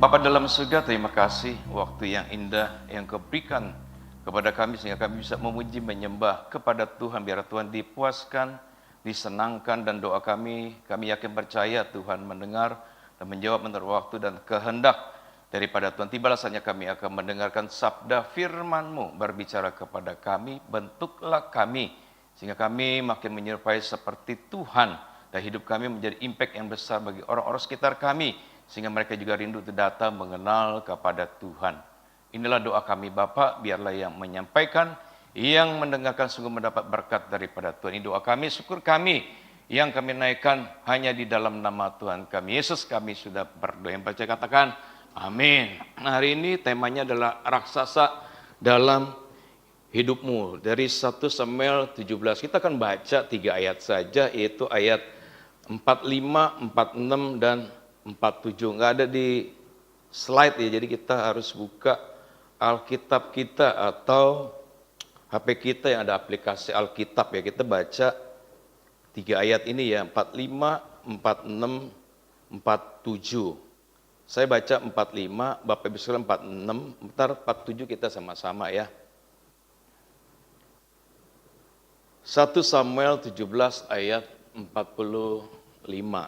Bapa dalam surga, terima kasih waktu yang indah yang Kau berikan kepada kami sehingga kami bisa memuji, menyembah kepada Tuhan. Biar Tuhan dipuaskan, disenangkan, dan doa kami yakin percaya Tuhan mendengar dan menjawab menurut waktu dan kehendak daripada Tuhan. Tibalah saatnya kami akan mendengarkan sabda firman-Mu berbicara kepada kami, bentuklah kami sehingga kami makin menyerupai seperti Tuhan dan hidup kami menjadi impact yang besar bagi orang-orang sekitar kami sehingga mereka juga rindu untuk datang mengenal kepada Tuhan. Inilah doa kami Bapa, biarlah yang menyampaikan, yang mendengarkan sungguh mendapat berkat daripada Tuhan. Ini doa kami, syukur kami, yang kami naikkan hanya di dalam nama Tuhan kami Yesus. Kami sudah berdoa, yang percaya katakan amin. Nah, hari ini temanya adalah raksasa dalam hidupmu. Dari 1 Samuel 17, kita akan baca 3 ayat saja, yaitu ayat 45, 46, dan 47. Nggak ada di slide ya, jadi kita harus buka Alkitab kita atau HP kita yang ada aplikasi Alkitab ya. Kita baca 3 ayat ini ya, 45, 46, 47. Saya baca 45, Bapak Ibu sekalian 46, bentar 47 kita sama-sama ya. 1 Samuel 17 ayat 45.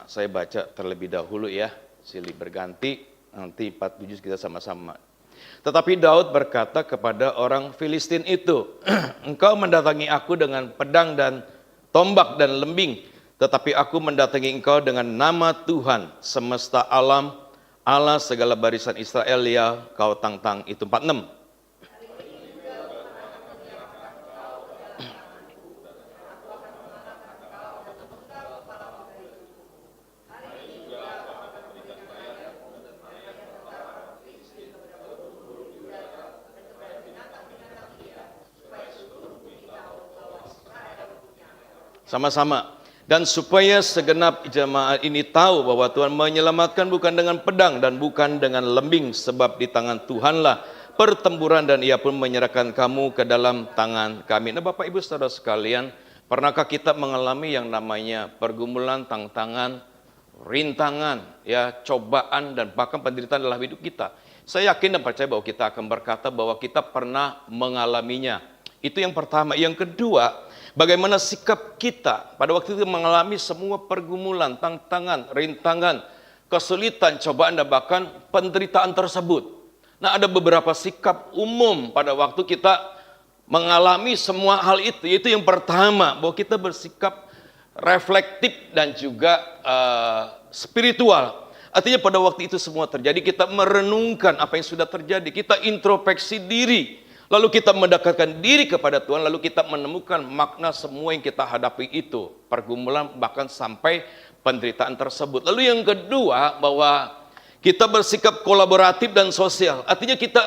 Saya baca terlebih dahulu ya, silih berganti, nanti 47 kita sama-sama. Tetapi Daud berkata kepada orang Filistin itu, engkau mendatangi aku dengan pedang dan tombak dan lembing, tetapi aku mendatangi engkau dengan nama Tuhan semesta alam, Allah segala barisan Israel ya kau tantang. Itu 46. Sama-sama. Dan supaya segenap jemaat ini tahu bahwa Tuhan menyelamatkan bukan dengan pedang dan bukan dengan lembing, sebab di tangan Tuhanlah pertempuran dan Ia pun menyerahkan kamu ke dalam tangan kami. Nah, Bapak Ibu Saudara sekalian, pernahkah kita mengalami yang namanya pergumulan, tantangan, rintangan, ya, cobaan dan bahkan penderitaan dalam hidup kita? Saya yakin dan percaya bahwa kita akan berkata bahwa kita pernah mengalaminya. Itu yang pertama. Yang kedua, bagaimana sikap kita pada waktu itu mengalami semua pergumulan, tantangan, rintangan, kesulitan, cobaan, dan bahkan penderitaan tersebut. Nah, ada beberapa sikap umum pada waktu kita mengalami semua hal itu. Yaitu yang pertama, bahwa kita bersikap reflektif dan juga spiritual. Artinya pada waktu itu semua terjadi, kita merenungkan apa yang sudah terjadi. Kita introspeksi diri. Lalu kita mendekatkan diri kepada Tuhan, lalu kita menemukan makna semua yang kita hadapi itu. Pergumulan bahkan sampai penderitaan tersebut. Lalu yang kedua, bahwa kita bersikap kolaboratif dan sosial. Artinya kita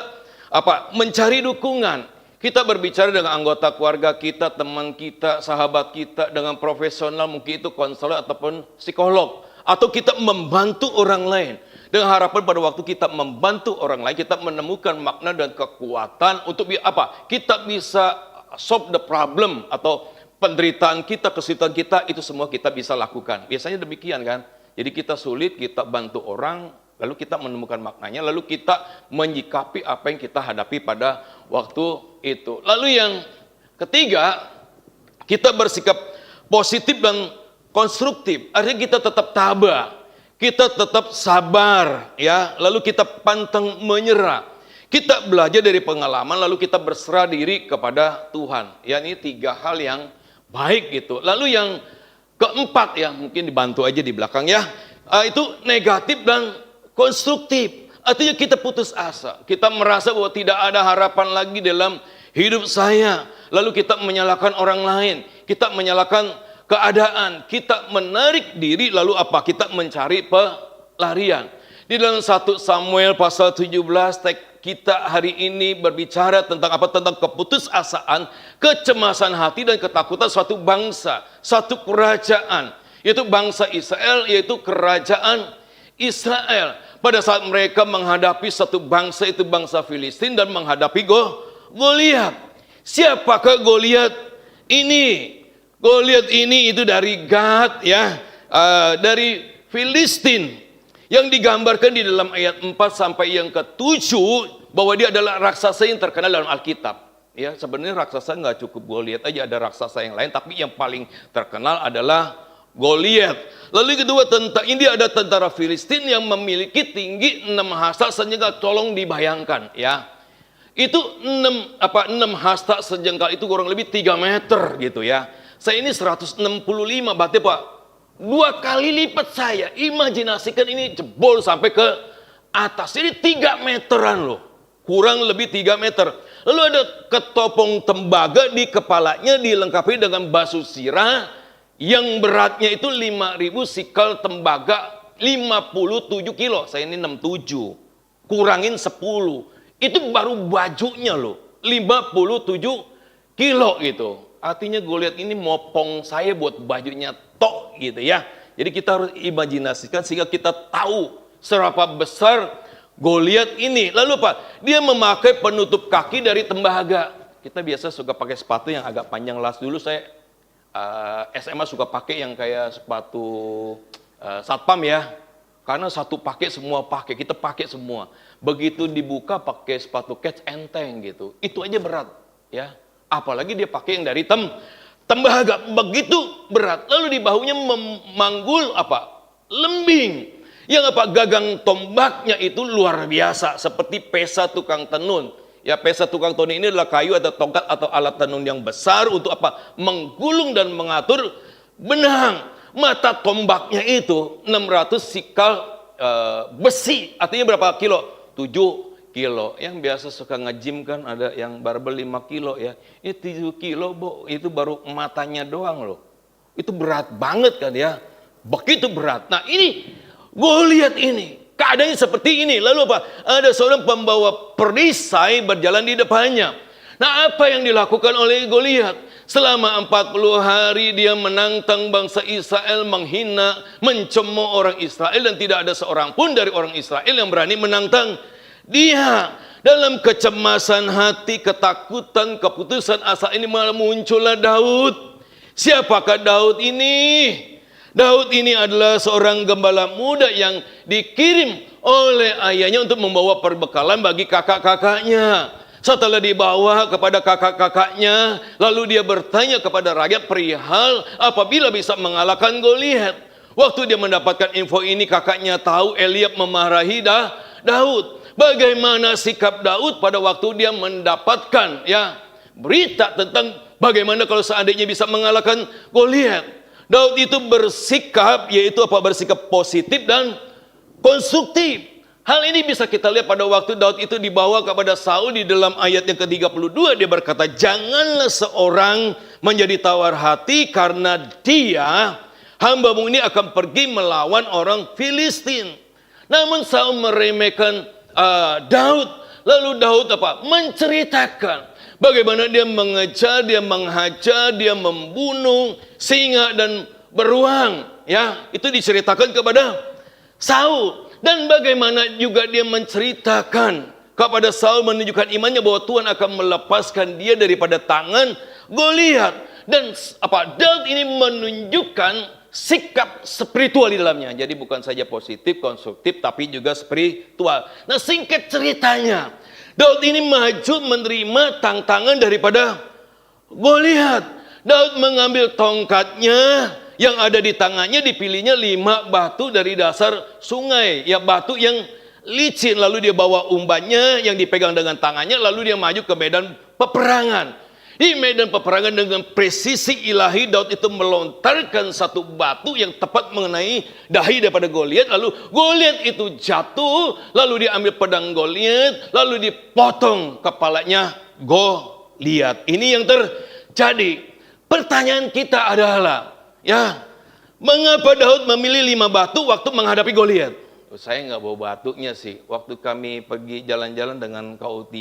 mencari dukungan. Kita berbicara dengan anggota keluarga kita, teman kita, sahabat kita, dengan profesional, mungkin itu konselor ataupun psikolog. Atau kita membantu orang lain. Dengan harapan pada waktu kita membantu orang lain, kita menemukan makna dan kekuatan untuk kita bisa solve the problem atau penderitaan kita, kesulitan kita, itu semua kita bisa lakukan. Biasanya demikian kan. Jadi kita sulit, kita bantu orang, lalu kita menemukan maknanya, lalu kita menyikapi apa yang kita hadapi pada waktu itu. Lalu yang ketiga, kita bersikap positif dan konstruktif. Artinya kita tetap tabah. Kita tetap sabar, ya. Lalu kita pantang menyerah. Kita belajar dari pengalaman, lalu kita berserah diri kepada Tuhan. Ya, ini 3 hal yang baik gitu. Lalu yang keempat, ya, mungkin dibantu aja di belakang ya. Itu negatif dan konstruktif. Artinya kita putus asa. Kita merasa bahwa tidak ada harapan lagi dalam hidup saya. Lalu kita menyalahkan orang lain. Kita menyalahkan keadaan, kita menarik diri, lalu kita mencari pelarian. Di dalam 1 Samuel pasal 17, kita hari ini berbicara tentang tentang keputusasaan, kecemasan hati dan ketakutan suatu bangsa, satu kerajaan, yaitu bangsa Israel, yaitu kerajaan Israel. Pada saat mereka menghadapi satu bangsa, itu bangsa Filistin, dan menghadapi Goliat. Siapakah Goliat ini? Goliat ini itu dari Gad, ya, dari Filistin, Yang digambarkan di dalam ayat 4 sampai yang ke-7 bahwa dia adalah raksasa yang terkenal dalam Alkitab. Ya, sebenarnya raksasa nggak cukup Goliat aja, ada raksasa yang lain, tapi yang paling terkenal adalah Goliat. Lalu yang kedua, ini ada tentara Filistin yang memiliki tinggi 6 hasta, sehingga tolong dibayangkan ya. Itu 6 hasta sejengkal itu kurang lebih 3 meter gitu ya. Saya ini 165, berarti Pak 2 kali lipat saya. Imajinasikan ini jebol sampai ke atas. Ini 3 meteran loh. Kurang lebih 3 meter. Lalu ada ketopong tembaga di kepalanya dilengkapi dengan basuh sirah yang beratnya itu 5.000 sikal tembaga 57 kilo. Saya ini 67. Kurangin 10. Itu baru bajunya loh. 57 kilo gitu. Artinya Goliat ini mopong saya buat bajunya tok gitu ya. Jadi kita harus imajinasikan sehingga kita tahu seberapa besar Goliat ini. Lalu Pak, dia memakai penutup kaki dari tembaga. Kita biasa suka pakai sepatu yang agak panjang las. Dulu saya SMA suka pakai yang kayak sepatu satpam ya. Karena satu pakai semua pakai, kita pakai semua. Begitu dibuka pakai sepatu kets enteng gitu. Itu aja berat ya. Apalagi dia pakai yang dari tembaga, begitu berat. Lalu di bahunya memanggul lembing. Yang gagang tombaknya itu luar biasa, seperti pesa tukang tenun. Ya, pesa tukang tenun ini adalah kayu atau tongkat atau alat tenun yang besar untuk menggulung dan mengatur benang. Mata tombaknya itu 600 sikal besi, artinya berapa kilo? 7 kilo. Yang biasa suka nge-gym kan ada yang barbel 5 kilo ya. Ini 7 kilo, itu baru matanya doang loh. Itu berat banget kan ya. Begitu berat. Nah ini Goliat ini, keadaannya seperti ini. Lalu ada seorang pembawa perisai berjalan di depannya. Nah apa yang dilakukan oleh Goliat? Selama 40 hari dia menantang bangsa Israel, menghina, mencemooh orang Israel. Dan tidak ada seorang pun dari orang Israel yang berani menantang dia. Dalam kecemasan hati, ketakutan, keputusan asa ini malah muncullah Daud. Siapakah Daud ini? Daud ini adalah seorang gembala muda yang dikirim oleh ayahnya untuk membawa perbekalan bagi kakak-kakaknya. Setelah dibawa kepada kakak-kakaknya, lalu dia bertanya kepada rakyat perihal apabila bisa mengalahkan Goliat. Waktu dia mendapatkan info ini, kakaknya tahu Eliab memarahi Daud. Bagaimana sikap Daud pada waktu dia mendapatkan berita tentang bagaimana kalau seandainya bisa mengalahkan Goliat. Daud itu bersikap, bersikap positif dan konstruktif. Hal ini bisa kita lihat pada waktu Daud itu dibawa kepada Saul di dalam ayat yang ke-32. Dia berkata, janganlah seorang menjadi tawar hati karena dia, hambamu ini akan pergi melawan orang Filistin. Namun Saul meremehkan Daud. Lalu Daud menceritakan bagaimana dia mengejar, dia menghajar, dia membunuh singa dan beruang. Ya, itu diceritakan kepada Saul. Dan bagaimana juga dia menceritakan kepada Saul, menunjukkan imannya bahwa Tuhan akan melepaskan dia daripada tangan Goliat. Dan Daud ini menunjukkan sikap spiritual di dalamnya. Jadi bukan saja positif, konstruktif, tapi juga spiritual. Nah singkat ceritanya, Daud ini maju menerima tantangan daripada Goliat. Daud mengambil tongkatnya, yang ada di tangannya dipilihnya 5 batu dari dasar sungai. Ya batu yang licin, lalu dia bawa umbannya yang dipegang dengan tangannya, lalu dia maju ke medan peperangan. Di medan peperangan dengan presisi ilahi, Daud itu melontarkan satu batu yang tepat mengenai dahi daripada Goliat. Lalu Goliat itu jatuh, lalu dia ambil pedang Goliat, lalu dipotong kepalanya Goliat. Ini yang terjadi. Pertanyaan kita adalah, mengapa Daud memilih 5 batu waktu menghadapi Goliat? Saya nggak bawa batunya sih. Waktu kami pergi jalan-jalan dengan KU3,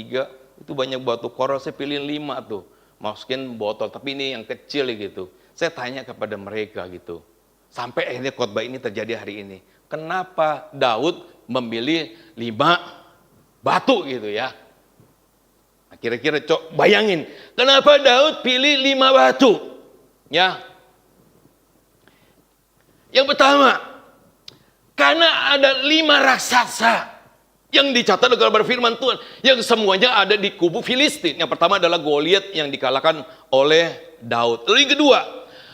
itu banyak batu koral, saya pilih 5 tuh. Masukin botol, tapi ini yang kecil gitu. Saya tanya kepada mereka gitu. Sampai akhirnya khotbah ini terjadi hari ini. Kenapa Daud memilih 5 batu gitu ya? Nah, kira-kira bayangin, kenapa Daud pilih 5 batu? Ya. Yang pertama, Karena ada 5 raksasa yang dicatat dalam firman Tuhan, yang semuanya ada di kubu Filistin. Yang pertama adalah Goliat yang dikalahkan oleh Daud. Lalu yang kedua,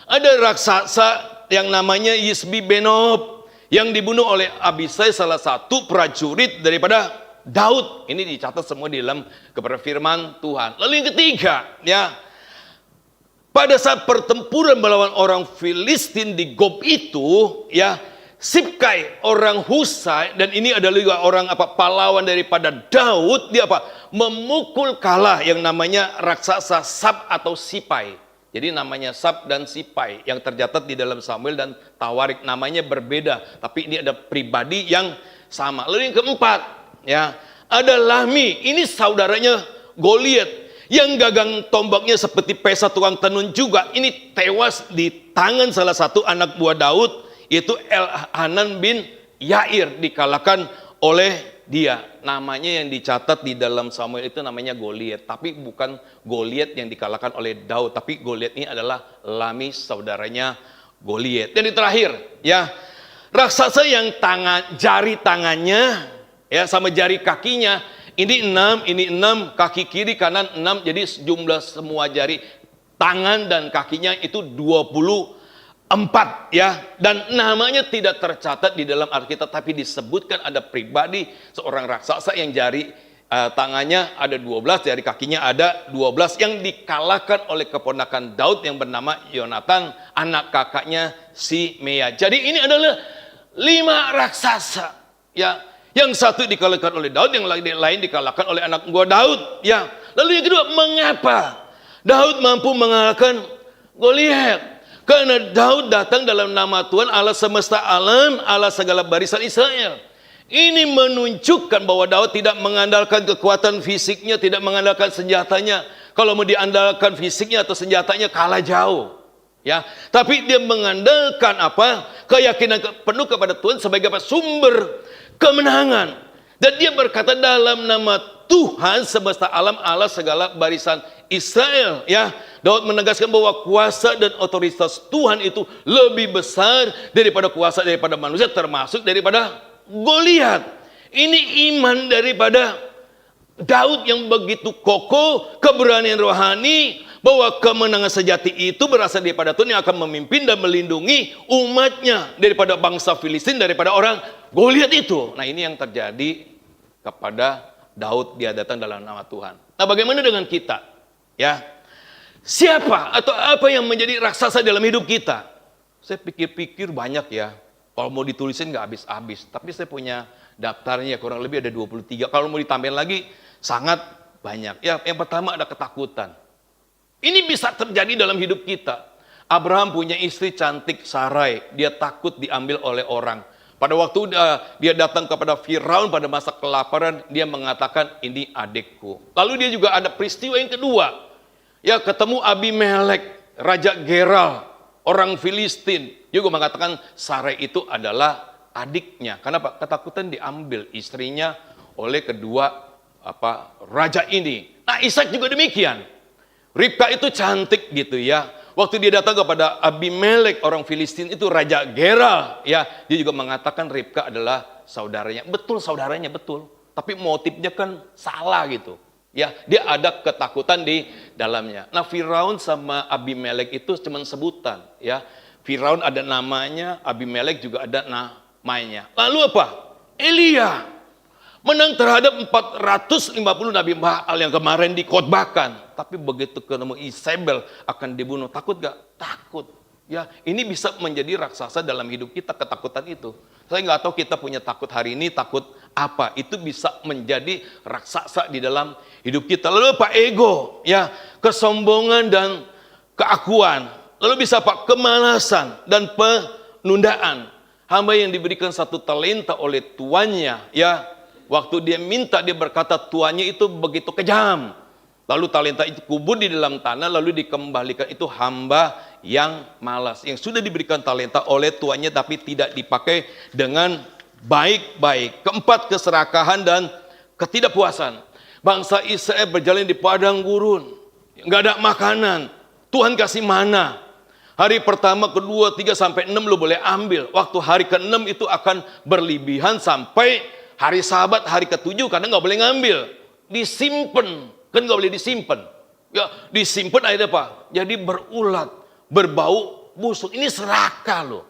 ada raksasa yang namanya Yisbi Benob yang dibunuh oleh Abisai, salah satu prajurit daripada Daud. Ini dicatat semua di dalam kepada firman Tuhan. Lalu yang ketiga, ya, pada saat pertempuran melawan orang Filistin di Gob itu, ya, Sibkai orang Husai, dan ini adalah juga orang pahlawan daripada Daud, dia memukul kalah yang namanya raksasa Sab atau Sipai. Jadi namanya Sab dan Sipai yang tercatat di dalam Samuel dan Tawarik, namanya berbeda, tapi ini ada pribadi yang sama. Lalu yang keempat, ya, ada Lahmi, ini saudaranya Goliat yang gagang tombaknya seperti pesa tukang tenun juga. Ini tewas di tangan salah satu anak buah Daud, yaitu Elhanan bin Yair, dikalahkan oleh dia. Namanya yang dicatat di dalam Samuel itu namanya Goliat, tapi bukan Goliat yang dikalahkan oleh Daud, tapi Goliat ini adalah Lahmi, saudaranya Goliat. Dan yang terakhir, ya, raksasa yang jari tangannya, ya, sama jari kakinya ini 6, ini 6, kaki kiri kanan 6, jadi jumlah semua jari tangan dan kakinya itu 24, ya. Dan namanya tidak tercatat di dalam Alkitab, tapi disebutkan ada pribadi seorang raksasa yang jari tangannya ada 12, jari kakinya ada 12, yang dikalahkan oleh keponakan Daud yang bernama Yonatan, anak kakaknya Simea. Jadi ini adalah 5 raksasa, ya. Yang satu dikalahkan oleh Daud, yang lain dikalahkan oleh anak buah Daud, ya. Lalu yang kedua, mengapa Daud mampu mengalahkan Goliat? Karena Daud datang dalam nama Tuhan Allah semesta alam, Allah segala barisan Israel. Ini menunjukkan bahwa Daud tidak mengandalkan kekuatan fisiknya, tidak mengandalkan senjatanya. Kalau mau diandalkan fisiknya atau senjatanya kalah jauh, ya. Tapi dia mengandalkan keyakinan penuh kepada Tuhan sebagai sumber kemenangan. Dan dia berkata dalam nama Tuhan semesta alam, Allah segala barisan Israel, ya. Daud menegaskan bahwa kuasa dan otoritas Tuhan itu lebih besar daripada kuasa daripada manusia, termasuk daripada Goliat. Ini iman daripada Daud yang begitu kokoh, keberanian rohani, bahwa kemenangan sejati itu berasal daripada Tuhan yang akan memimpin dan melindungi umatnya daripada bangsa Filistin, daripada orang Goliat itu. Nah, ini yang terjadi kepada Daud, dia datang dalam nama Tuhan. Nah, bagaimana dengan kita? Ya, siapa atau apa yang menjadi raksasa dalam hidup kita? Saya pikir-pikir banyak, ya. Kalau mau ditulisin nggak habis-habis. Tapi saya punya daftarnya, kurang lebih ada 23. Kalau mau ditambahin lagi, sangat banyak. Ya, yang pertama ada ketakutan. Ini bisa terjadi dalam hidup kita. Abraham punya istri cantik Sarai. Dia takut diambil oleh orang. Pada waktu dia datang kepada Firaun pada masa kelaparan, dia mengatakan, ini adikku. Lalu dia juga ada peristiwa yang kedua. Ya, ketemu Abimelek, Raja Geral, orang Filistin. Dia juga mengatakan Sarai itu adalah adiknya. Kenapa? Ketakutan diambil istrinya oleh kedua raja ini. Nah, Ishak juga demikian. Ribka itu cantik gitu, ya. Waktu dia datang kepada Abimelek, orang Filistin itu Raja Geral, ya, dia juga mengatakan Ribka adalah saudaranya. Betul, saudaranya, betul. Tapi motifnya kan salah gitu. Ya, dia ada ketakutan di dalamnya. Nah, Firaun sama Abimelek itu cuma sebutan, ya. Firaun ada namanya, Abimelek juga ada namanya. Lalu apa? Elia menang terhadap 450 Nabi Baal yang kemarin dikhotbahkan. Tapi begitu ketemu Isabel akan dibunuh, takut gak? Takut. Ya, ini bisa menjadi raksasa dalam hidup kita, ketakutan itu. Saya nggak tahu kita punya takut hari ini, takut apa? Itu bisa menjadi raksasa di dalam hidup kita. Lalu apa? Ego, ya, kesombongan dan keakuan. Lalu bisa apa? Kemalasan dan penundaan. Hamba yang diberikan 1 talenta oleh tuannya, ya, waktu dia minta, dia berkata tuannya itu begitu kejam. Lalu talenta itu kubur di dalam tanah, lalu dikembalikan. Itu hamba yang malas, yang sudah diberikan talenta oleh tuannya tapi tidak dipakai dengan baik-baik. Keempat, keserakahan dan ketidakpuasan. Bangsa Israel berjalan di padang gurun, nggak ada makanan. Tuhan kasih mana. Hari pertama, kedua, 3 sampai 6 lu boleh ambil. Waktu hari ke-6 itu akan berlebihan sampai hari Sabat, hari ke-7 karena nggak boleh ngambil. Disimpan, kan nggak boleh disimpan. Ya, disimpan akhirnya apa? Jadi berulat, berbau, busuk. Ini serakah loh.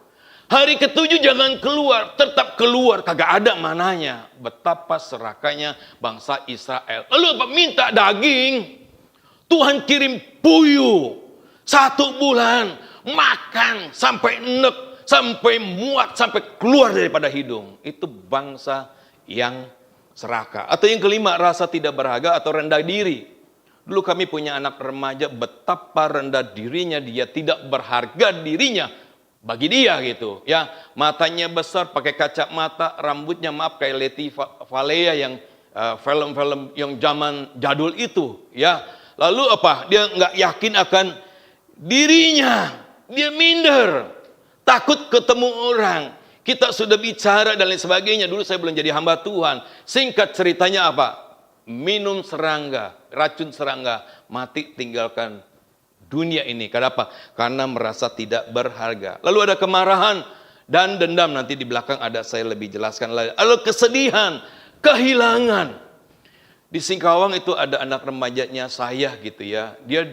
Hari ke-7 jangan keluar, tetap keluar. Kagak ada mananya. Betapa serakahnya bangsa Israel. Lalu apa? Minta daging. Tuhan kirim puyuh. 1 bulan. Makan sampai enek, sampai muat, sampai keluar daripada hidung. Itu bangsa yang serakah. Atau yang kelima, rasa tidak berharga atau rendah diri. Dulu kami punya anak remaja, betapa rendah dirinya, dia tidak berharga dirinya bagi dia gitu. Ya, matanya besar, pakai kacamata, rambutnya maaf kayak Leti Valea yang film-film yang zaman jadul itu. Ya, lalu apa? Dia nggak yakin akan dirinya. Dia minder, takut ketemu orang. Kita sudah bicara dan lain sebagainya. Dulu saya belum jadi hamba Tuhan. Singkat ceritanya apa? Minum serangga, racun serangga, mati tinggalkan dunia ini. Kenapa? Karena merasa tidak berharga. Lalu ada kemarahan dan dendam. Nanti di belakang ada saya lebih jelaskan lagi. Lalu kesedihan, kehilangan. Di Singkawang itu ada anak remajanya saya gitu ya. Dia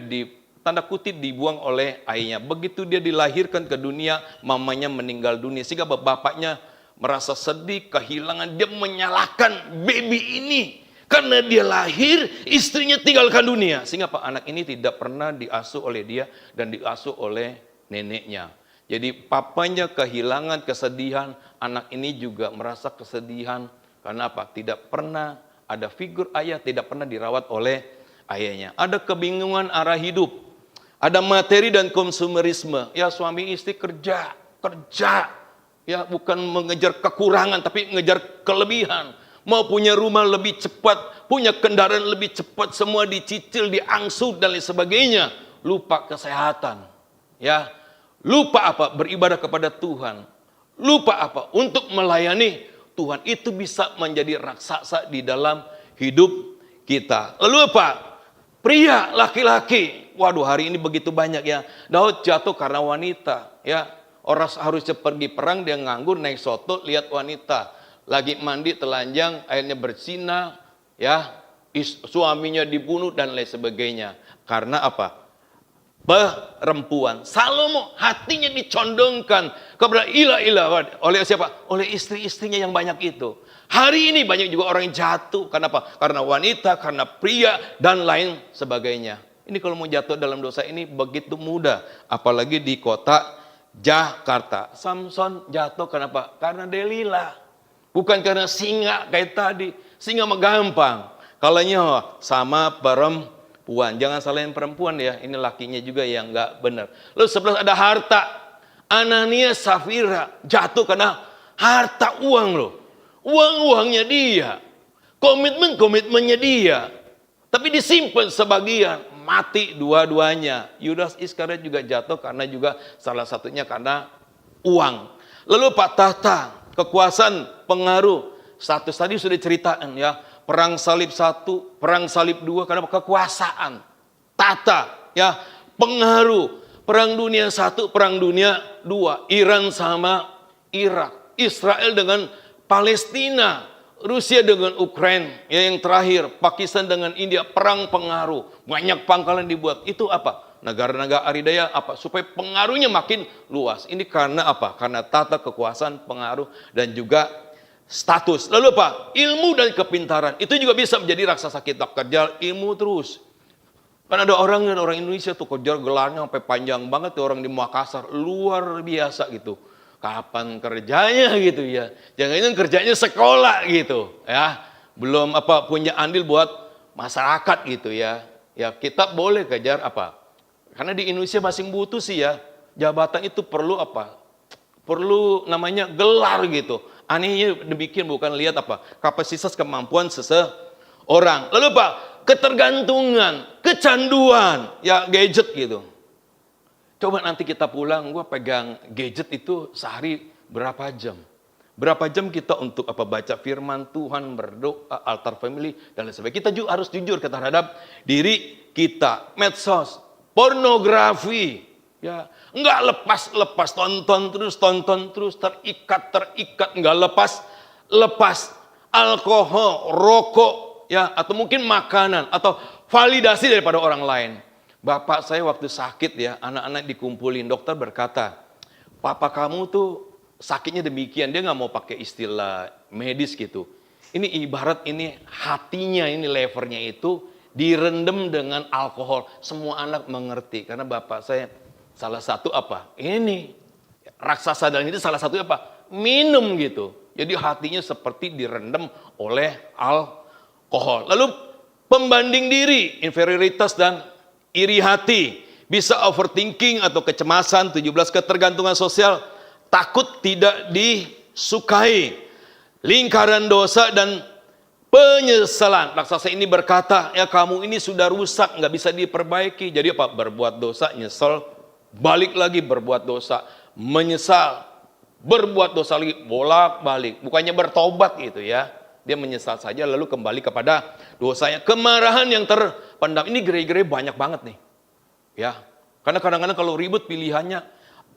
tanda kutip dibuang oleh ayahnya. Begitu dia dilahirkan ke dunia, mamanya meninggal dunia. Sehingga bapaknya merasa sedih, kehilangan. Dia menyalahkan baby ini. Karena dia lahir, istrinya tinggalkan dunia. Sehingga anak ini tidak pernah diasuh oleh dia dan diasuh oleh neneknya. Jadi papanya kehilangan, kesedihan. Anak ini juga merasa kesedihan. Karena apa? Tidak pernah ada figur ayah, tidak pernah dirawat oleh ayahnya. Ada kebingungan arah hidup. Ada materi dan konsumerisme. Ya, suami istri kerja. Ya, bukan mengejar kekurangan, tapi mengejar kelebihan. Mau punya rumah lebih cepat, punya kendaraan lebih cepat, semua dicicil, diangsur dan lain sebagainya. Lupa kesehatan. Ya, lupa apa? Beribadah kepada Tuhan. Lupa apa? Untuk melayani Tuhan. Itu bisa menjadi raksasa di dalam hidup kita. Lalu apa? Pria, laki-laki. Waduh, hari ini begitu banyak ya. Daud jatuh karena wanita. Ya, orang harusnya pergi perang, dia nganggur, naik soto, lihat wanita. Lagi mandi, telanjang, akhirnya berzina. Ya, suaminya dibunuh dan lain sebagainya. Karena apa? Perempuan. Salomo hatinya dicondongkan kepada ilah-ilah. Oleh siapa? Oleh istri-istrinya yang banyak itu. Hari ini banyak juga orang yang jatuh. Karena apa? Karena wanita, karena pria, dan lain sebagainya. Ini kalau mau jatuh dalam dosa ini begitu mudah. Apalagi di kota Jakarta. Samson jatuh kenapa? Karena Delila. Bukan karena singa kayak tadi. Singa mah gampang. Kalanya sama perempuan. Jangan salahin perempuan ya. Ini lakinya juga yang nggak benar. Lalu sebelah ada harta. Anania Safira jatuh karena harta uang loh. Uang-uangnya dia. Komitmennya dia. Tapi disimpan sebagian. Mati dua-duanya. Yudas Iskariot juga jatuh karena juga salah satunya karena uang. Lalu Pak tahta, kekuasaan, pengaruh. Status tadi sudah ceritakan ya. Perang salib 1, perang salib 2, karena kekuasaan. Tata, ya, pengaruh. Perang dunia 1, perang dunia 2. Iran sama Irak. Israel dengan Palestina. Rusia dengan Ukraina, ya yang terakhir Pakistan dengan India, perang pengaruh, banyak pangkalan dibuat. Itu apa? Negara-negara adidaya apa? Supaya pengaruhnya makin luas. Ini karena apa? Karena tata kekuasaan, pengaruh dan juga status. Lalu apa? Ilmu dan kepintaran. Itu juga bisa menjadi raksasa kita. Kejar ilmu terus. Kan ada orang Indonesia tuh kejar gelarnya sampai panjang banget tuh, orang di Makassar, luar biasa gitu. Kapan kerjanya gitu ya? Jangan-jangan kerjanya sekolah gitu ya. Belum apa punya andil buat masyarakat gitu ya. Ya kita boleh kejar apa? Karena di Indonesia masing butuh sih ya. Jabatan itu perlu apa? Perlu namanya gelar gitu. Anehnya demikian, bukan lihat apa? Kapasitas kemampuan seseorang. Lalu apa? Ketergantungan, kecanduan, ya gadget gitu. Coba nanti kita pulang, gue pegang gadget itu sehari berapa jam? Berapa jam kita untuk apa? Baca firman Tuhan, berdoa, altar family, dan lain sebagainya. Kita juga harus jujur terhadap diri kita. Medsos, pornografi, Ya, enggak lepas, tonton terus, terikat, enggak lepas. Alkohol, rokok, ya, atau mungkin makanan, atau validasi daripada orang lain. Bapak saya waktu sakit ya, anak-anak dikumpulin, dokter berkata, papa kamu tuh sakitnya demikian, dia nggak mau pakai istilah medis gitu. Ini ibarat ini hatinya, ini levernya itu direndam dengan alkohol. Semua anak mengerti, karena bapak saya salah satu apa? Ini raksasa dalam itu salah satu apa? Minum gitu. Jadi hatinya seperti direndam oleh alkohol. Lalu pembanding diri, inferioritas dan iri hati. Bisa overthinking atau kecemasan, 17 ketergantungan sosial, takut tidak disukai, lingkaran dosa dan penyesalan. Raksasa ini berkata, ya kamu ini sudah rusak, nggak bisa diperbaiki. Jadi apa? Berbuat dosa, nyesel, balik lagi berbuat dosa, menyesal, berbuat dosa lagi, bolak-balik. Bukannya bertobat gitu ya. Dia menyesal saja lalu kembali kepada dosanya. Kemarahan yang terpendam. Ini gerai-gerai banyak banget nih. Ya. Karena kadang-kadang kalau ribut pilihannya,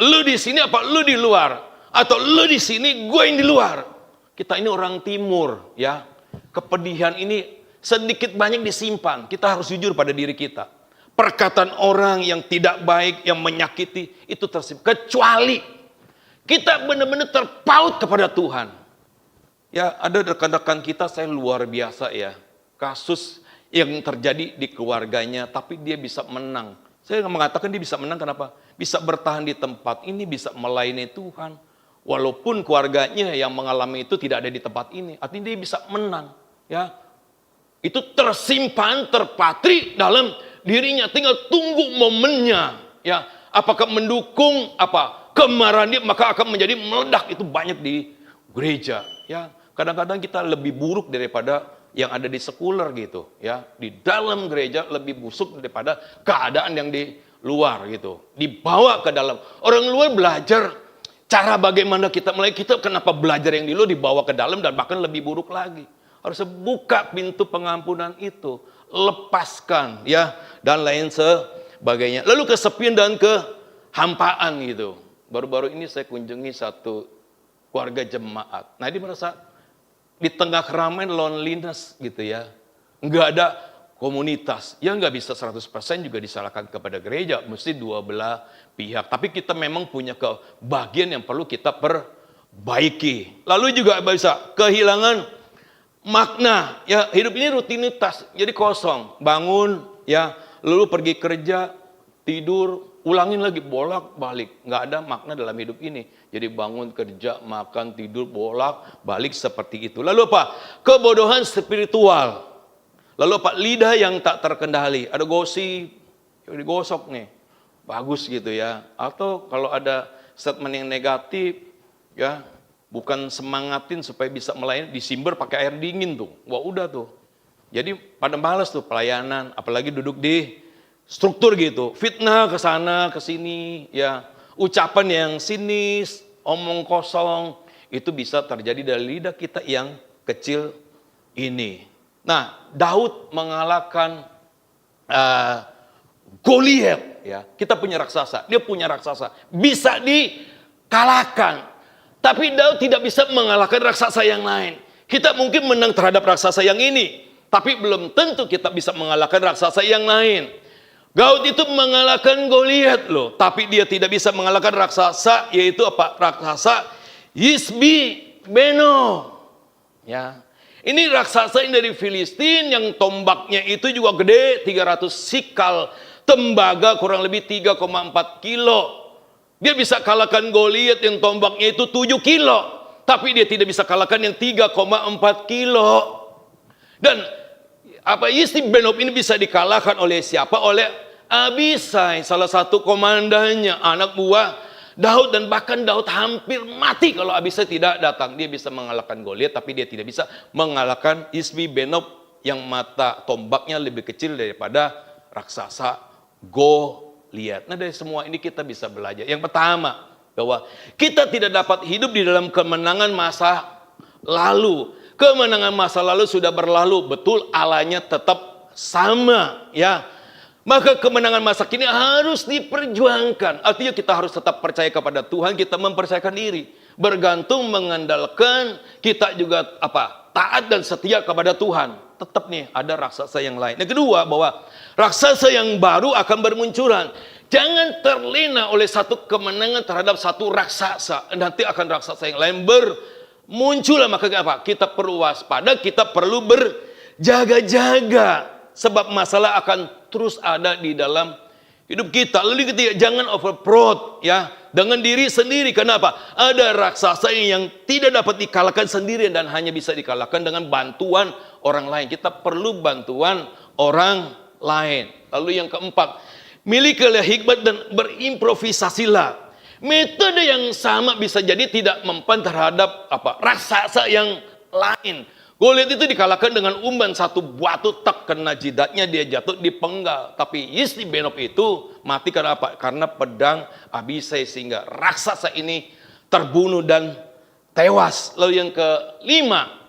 lu di sini apa lu di luar? Atau lu di sini, gue yang di luar. Kita ini orang timur, ya. Kepedihan ini sedikit banyak disimpan. Kita harus jujur pada diri kita. Perkataan orang yang tidak baik, yang menyakiti, itu tersimpan. Kecuali kita benar-benar terpaut kepada Tuhan. Ya, ada rekan-rekan kita, saya luar biasa ya. Kasus yang terjadi di keluarganya, tapi dia bisa menang. Saya mengatakan dia bisa menang, kenapa? Bisa bertahan di tempat ini, bisa melayani Tuhan. Walaupun keluarganya yang mengalami itu tidak ada di tempat ini, artinya dia bisa menang. Ya, itu tersimpan, terpatri dalam dirinya. Tinggal tunggu momennya. Ya, apakah mendukung kemarahan dia, maka akan menjadi meledak. Itu banyak di gereja. Ya, kadang-kadang kita lebih buruk daripada yang ada di sekuler gitu. Ya, di dalam gereja lebih busuk daripada keadaan yang di luar gitu. Dibawa ke dalam. Orang luar belajar cara bagaimana kita mulai, kita kenapa belajar yang di luar dibawa ke dalam dan bahkan lebih buruk lagi. Harus buka pintu pengampunan itu, lepaskan ya, dan lain sebagainya. Lalu kesepian dan kehampaan gitu. Baru-baru ini saya kunjungi satu keluarga jemaat. Nah, dia merasa di tengah keramaian loneliness gitu ya. Enggak ada komunitas. Ya nggak bisa 100% juga disalahkan kepada gereja. Mesti dua belah pihak. Tapi kita memang punya kebahagiaan yang perlu kita perbaiki. Lalu juga bisa kehilangan makna. Ya, hidup ini rutinitas. Jadi kosong. Bangun, ya, lalu pergi kerja, tidur, ulangin lagi, bolak-balik. Nggak ada makna dalam hidup ini. Jadi bangun, kerja, makan, tidur, bolak-balik seperti itu. Lalu apa? Kebodohan spiritual. Lalu apa? Lidah yang tak terkendali. Ada gosip, digosok nih. Bagus gitu ya. Atau kalau ada statement yang negatif, ya, bukan semangatin supaya bisa melayani, disimber pakai air dingin tuh. Wah udah tuh. Jadi pada malas tuh pelayanan, apalagi duduk di struktur gitu, fitnah ke sana ke sini, ya, ucapan yang sinis, omong kosong, itu bisa terjadi dari lidah kita yang kecil ini. Nah, Daud mengalahkan Goliat, ya. Kita punya raksasa, dia punya raksasa, bisa dikalahkan. Tapi Daud tidak bisa mengalahkan raksasa yang lain. Kita mungkin menang terhadap raksasa yang ini, tapi belum tentu kita bisa mengalahkan raksasa yang lain. Daud itu mengalahkan Goliat loh, tapi dia tidak bisa mengalahkan raksasa, yaitu apa? Raksasa Isbi Beno. Ya. Ini raksasa yang dari Filistin yang tombaknya itu juga gede, 300 sikal, tembaga kurang lebih 3,4 kilo. Dia bisa kalahkan Goliat yang tombaknya itu 7 kilo, tapi dia tidak bisa kalahkan yang 3,4 kilo. Dan Isbi Benob ini bisa dikalahkan oleh siapa? Oleh Abisai, salah satu komandannya, anak buah Daud, dan bahkan Daud hampir mati kalau Abisai tidak datang. Dia bisa mengalahkan Goliat, tapi dia tidak bisa mengalahkan Isbi Benob yang mata tombaknya lebih kecil daripada raksasa Goliat. Nah, dari semua ini kita bisa belajar. Yang pertama, bahwa kita tidak dapat hidup di dalam kemenangan masa lalu. Kemenangan masa lalu sudah berlalu, betul, Allahnya tetap sama, ya. Maka kemenangan masa kini harus diperjuangkan. Artinya kita harus tetap percaya kepada Tuhan, kita mempercayakan diri. Bergantung, mengandalkan, kita juga taat dan setia kepada Tuhan. Tetap nih ada raksasa yang lain. Yang kedua, bahwa raksasa yang baru akan bermunculan. Jangan terlena oleh satu kemenangan terhadap satu raksasa. Nanti akan raksasa yang lain bermunculan. Maka kita perlu waspada, kita perlu berjaga-jaga. Sebab masalah akan terus ada di dalam hidup kita. Lalu ketiga, jangan overproud ya dengan diri sendiri. Kenapa? Ada raksasa yang tidak dapat dikalahkan sendirian dan hanya bisa dikalahkan dengan bantuan orang lain. Kita perlu bantuan orang lain. Lalu yang keempat, milikilah hikmat dan berimprovisasilah. Metode yang sama bisa jadi tidak mempan terhadap raksasa yang lain. Goliat itu dikalahkan dengan umban satu batu, tak kena jidatnya, dia jatuh di penggal. Tapi Isbi-Benob itu mati karena apa? Karena pedang Abisai, sehingga raksasa ini terbunuh dan tewas. Lalu yang kelima,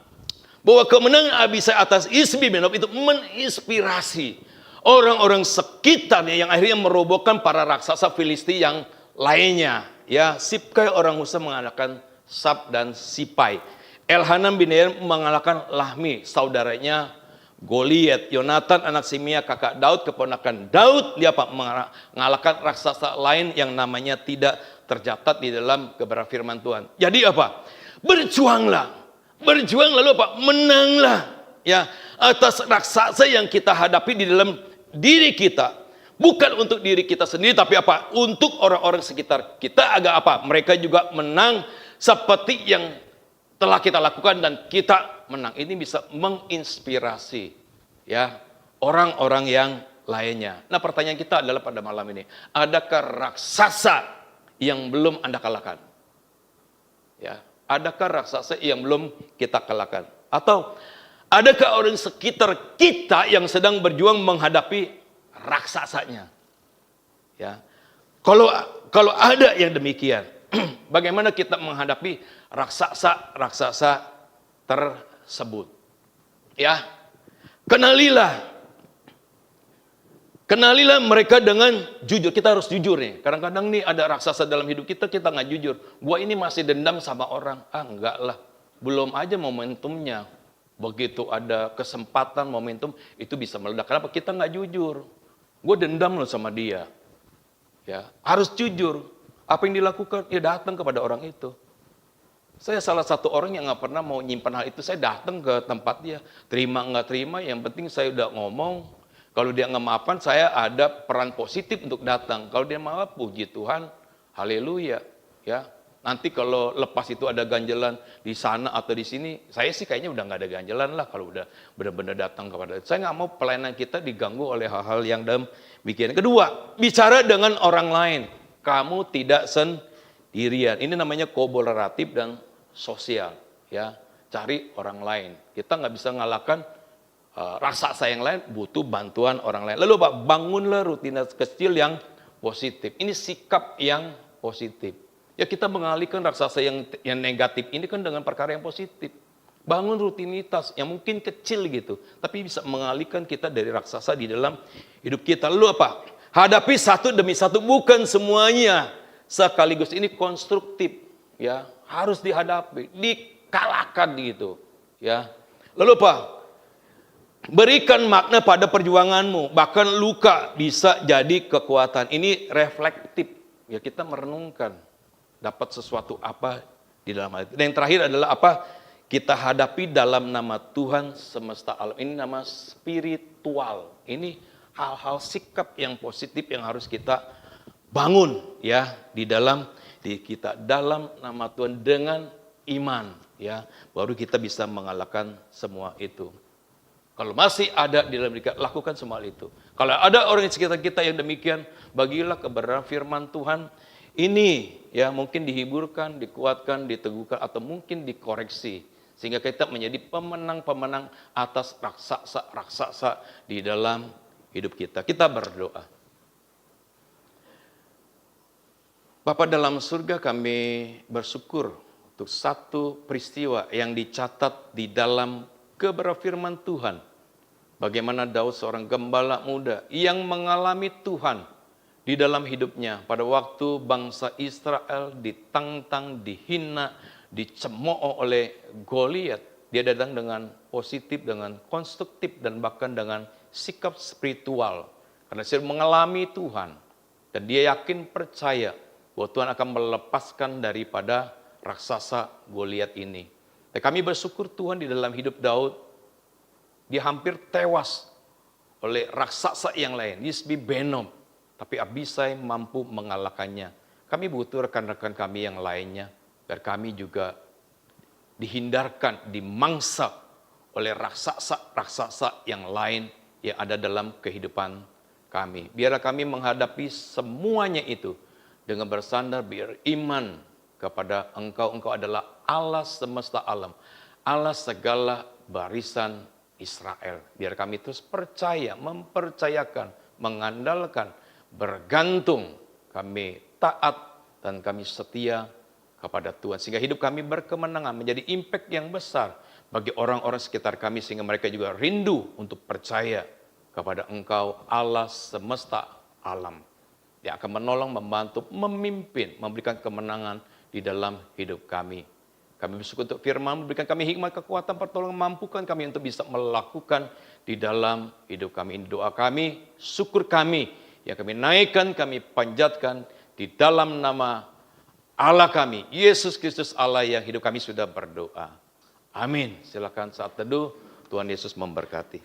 bahwa kemenangan Abisai atas Isbi-Benob itu menginspirasi orang-orang sekitarnya yang akhirnya merobohkan para raksasa Filisti yang lainnya. Ya, Sibkai orang Husa mengalahkan Sab dan Sipai. Elhanan bin Yair mengalahkan Lahmi, saudaranya Goliat. Yonatan anak Simea, kakak Daud, keponakan Daud, dia mengalahkan raksasa lain yang namanya tidak tercatat di dalam kebenaran firman Tuhan. Jadi berjuanglah, berjuang lalu menanglah ya atas raksasa yang kita hadapi di dalam diri kita. Bukan untuk diri kita sendiri, tapi untuk orang-orang sekitar kita, agar mereka juga menang seperti yang telah kita lakukan dan kita menang. Ini bisa menginspirasi ya orang-orang yang lainnya. Nah, pertanyaan kita adalah pada malam ini, adakah raksasa yang belum Anda kalahkan? Ya, adakah raksasa yang belum kita kalahkan? Atau adakah orang sekitar kita yang sedang berjuang menghadapi raksasanya? Ya. Kalau ada yang demikian, bagaimana kita menghadapi raksasa tersebut? Ya, kenalilah mereka dengan jujur. Kita harus jujur nih. Kadang-kadang nih ada raksasa dalam hidup kita nggak jujur. Gua ini masih dendam sama orang. Enggak lah. Belum aja momentumnya. Begitu ada kesempatan momentum itu bisa meledak. Kenapa? Kita nggak jujur. Gue dendam loh sama dia. Ya, harus jujur. Apa yang dilakukan? Ya datang kepada orang itu. Saya salah satu orang yang nggak pernah mau nyimpan hal itu. Saya datang ke tempat dia. Terima nggak terima, yang penting saya udah ngomong. Kalau dia nggak maafkan, saya ada peran positif untuk datang. Kalau dia maaf, puji Tuhan, haleluya. Ya, nanti kalau lepas itu ada ganjelan di sana atau di sini, saya sih kayaknya udah nggak ada ganjelan lah kalau udah benar-benar datang kepada. Saya nggak mau pelayanan kita diganggu oleh hal-hal yang demikian. Kedua, bicara dengan orang lain. Kamu tidak sendirian. Ini namanya kolaboratif dan sosial. Ya, cari orang lain. Kita nggak bisa ngalahkan raksasa yang lain, butuh bantuan orang lain. Lalu bangunlah rutinitas kecil yang positif. Ini sikap yang positif. Ya, kita mengalihkan raksasa yang negatif ini kan dengan perkara yang positif. Bangun rutinitas yang mungkin kecil gitu, tapi bisa mengalihkan kita dari raksasa di dalam hidup kita. Lalu hadapi satu demi satu, bukan semuanya sekaligus. Ini konstruktif, ya, harus dihadapi, dikalahkan gitu, ya. Lalu berikan makna pada perjuanganmu, bahkan luka bisa jadi kekuatan. Ini reflektif, ya, kita merenungkan dapat sesuatu apa di dalam hal itu. Dan yang terakhir adalah kita hadapi dalam nama Tuhan semesta alam. Ini nama spiritual. Ini hal-hal sikap yang positif yang harus kita bangun ya di dalam diri kita, dalam nama Tuhan, dengan iman ya, baru kita bisa mengalahkan semua itu. Kalau masih ada di dalam diri kita, lakukan semua itu. Kalau ada orang di sekitar kita yang demikian, bagilah kebenaran firman Tuhan ini ya, mungkin dihiburkan, dikuatkan, diteguhkan, atau mungkin dikoreksi sehingga kita menjadi pemenang-pemenang atas raksasa-raksasa di dalam hidup kita. Kita berdoa. Bapa dalam surga, kami bersyukur untuk satu peristiwa yang dicatat di dalam kebenaran firman Tuhan. Bagaimana Daud seorang gembala muda yang mengalami Tuhan di dalam hidupnya pada waktu bangsa Israel ditantang, dihina, dicemooh oleh Goliat. Dia datang dengan positif, dengan konstruktif, dan bahkan dengan sikap spiritual. Karena dia mengalami Tuhan. Dan dia yakin percaya bahwa Tuhan akan melepaskan daripada raksasa Goliat ini. Dan kami bersyukur Tuhan di dalam hidup Daud, dia hampir tewas oleh raksasa yang lain, Isbi-Benob. Tapi Abisai mampu mengalahkannya. Kami butuh rekan-rekan kami yang lainnya, biar kami juga dihindarkan, dimangsa oleh raksasa-raksasa yang lain yang ada dalam kehidupan kami. Biarlah kami menghadapi semuanya itu dengan bersandar, beriman kepada Engkau. Engkau adalah Allah semesta alam, Allah segala barisan Israel. Biar kami terus percaya, mempercayakan, mengandalkan, bergantung. Kami taat dan kami setia kepada Tuhan. Sehingga hidup kami berkemenangan, menjadi impact yang besar bagi orang-orang sekitar kami. Sehingga mereka juga rindu untuk percaya kepada Engkau, Allah semesta alam. Yang akan menolong, membantu, memimpin, memberikan kemenangan di dalam hidup kami. Kami bersyukur untuk firman, memberikan kami hikmat, kekuatan, pertolongan, mampukan kami untuk bisa melakukan di dalam hidup kami. Ini doa kami, syukur kami, yang kami naikkan, kami panjatkan di dalam nama Allah kami, Yesus Kristus Allah yang hidup kami sudah berdoa. Amin. Silakan saat teduh, Tuhan Yesus memberkati.